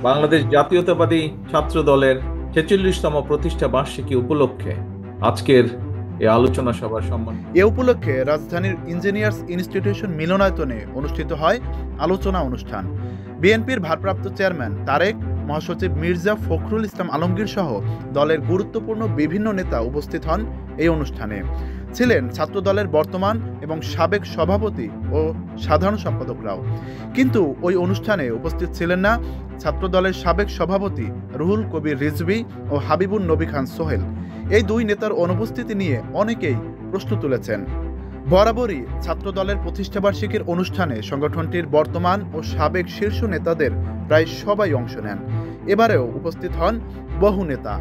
বাংলাদেশ জাতীয়তাবাদী ছাত্র দলের ৪৬তম প্রতিষ্ঠা বার্ষিকী উপলক্ষে আজকের এই আলোচনা সভার সম্মান। এ উপলক্ষে রাজধানীর ইঞ্জিনিয়ার্স ইনস্টিটিউশন মিলনায়তনে অনুষ্ঠিত হয় আলোচনা অনুষ্ঠান। বিএনপির ভারপ্রাপ্ত চেয়ারম্যান তারেক, মহাসচিব মির্জা ফখরুল ইসলাম আলমগীর সহ দলের গুরুত্বপূর্ণ বিভিন্ন নেতা উপস্থিত হন এই অনুষ্ঠানে। ছিলেন ছাত্র দলের বর্তমান এবং সাবেক সভাপতি ও সাধারণ সম্পাদকরাও। কিন্তু ওই অনুষ্ঠানে উপস্থিত ছিলেন না ছাত্র দলের সাবেক সভাপতি রুহুল কবির রিজভী ও হাবিবুন নবী খান সোহেল। এই দুই নেতার অনুপস্থিতি নিয়ে অনেকেই প্রশ্ন তুলেছেন। বরাবরই ছাত্র দলের প্রতিষ্ঠাবার্ষিকীর অনুষ্ঠানে সংগঠনটির বর্তমান ও সাবেক শীর্ষ নেতাদের প্রায় সবাই অংশ নেন। এবারেও উপস্থিত হন বহু নেতা।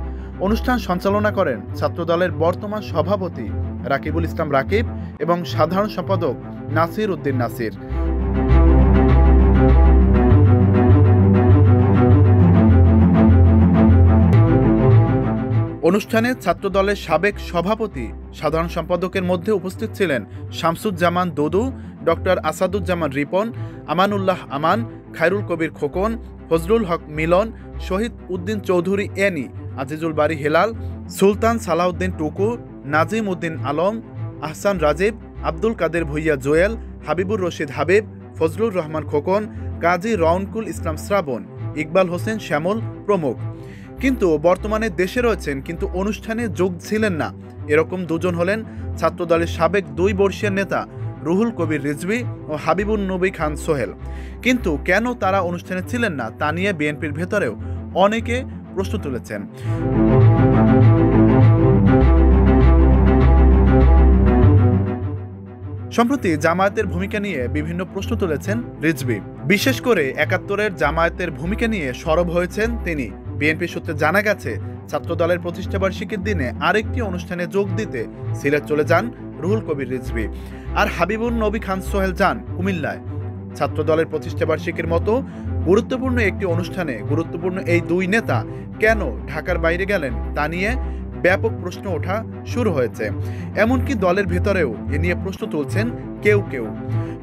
অনুষ্ঠান সঞ্চালনা করেন ছাত্র দলের বর্তমান সভাপতি রাকিবুল ইসলাম রাকিব এবং সাধারণ সম্পাদক নাসির উদ্দিন নাসির। অনুষ্ঠানে ছাত্র দলের সাবেক সভাপতি সাধারণ সম্পাদকের মধ্যে উপস্থিত ছিলেন শামসুজ্জামান দুদু, ডক্টর আসাদুজ্জামান রিপন, আমানুল্লাহ আমান, খায়রুল কবির খোকন, ফজলুল হক মিলন, শহীদ উদ্দিন চৌধুরী এনি, আজিজুল বারী হেলাল, সুলতান সালাউদ্দিন টুকু, নাজিম উদ্দিন আলম, আহসান রাজীব, আব্দুল কাদের ভুইয়া জোয়েল, হাবিবুর রশিদ হাবিব, ফজলুর রহমান খোকন, কাজী রওনকুল ইসলাম শ্রাবণ, ইকবাল হোসেন শ্যামল প্রমুখ। কিন্তু বর্তমানে দেশে রয়েছেন কিন্তু অনুষ্ঠানে যোগ ছিলেন না, এরকম দুজন হলেন ছাত্র দলের সাবেক 2 বর্ষীয় নেতা রুহুল কবির রিজভী ও হাবিবুন নবী খান সোহেল। কিন্তু কেন তারা অনুষ্ঠানে ছিলেন না তা নিয়ে বিএনপির ভেতরেও অনেকে প্রশ্ন তুলেছেন। সম্প্রতি জামায়াতের ভূমিকা নিয়ে বিভিন্ন প্রশ্ন তুলেছেন রিজভী। বিশেষ করে ৭১-এর জামায়াতের ভূমিকা নিয়ে সরব হয়েছেন তিনি। বিএনপি সূত্রে জানা গেছে, ছাত্র দলের প্রতিষ্ঠাবার্ষিকীর দিনে আরেকটি অনুষ্ঠানে যোগ দিতে সিলেট চলে যান রুহুল কবির রিজভী, আর হাবিবুন নবী খান সোহেল যান কুমিল্লায়। ছাত্র দলের প্রতিষ্ঠাবার্ষিকীর মতো গুরুত্বপূর্ণ একটি অনুষ্ঠানে গুরুত্বপূর্ণ এই 2 নেতা কেন ঢাকার বাইরে গেলেন তা নিয়ে ব্যাপক প্রশ্ন ওঠা শুরু হয়েছে। এমনকি দলের ভেতরেও এ নিয়ে প্রশ্ন তুলছেন কেউ কেউ।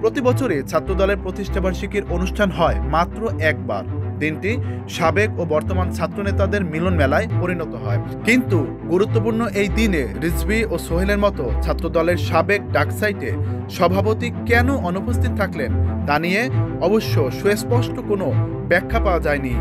প্রতি বছরই ছাত্র দলের প্রতিষ্ঠাবার্ষিকীর অনুষ্ঠান হয় মাত্র একবার। দিনটি সাবেক ও বর্তমান ছাত্র নেতাদের মিলন মেলায় পরিণত হয়। কিন্তু গুরুত্বপূর্ণ এই দিনে রিজভী ও সোহেলের মতো ছাত্র দলের সাবেক ডাকসাইটে সভাপতি কেন অনুপস্থিত থাকলেন তা নিয়ে অবশ্য সুস্পষ্ট কোনো ব্যাখ্যা পাওয়া যায়নি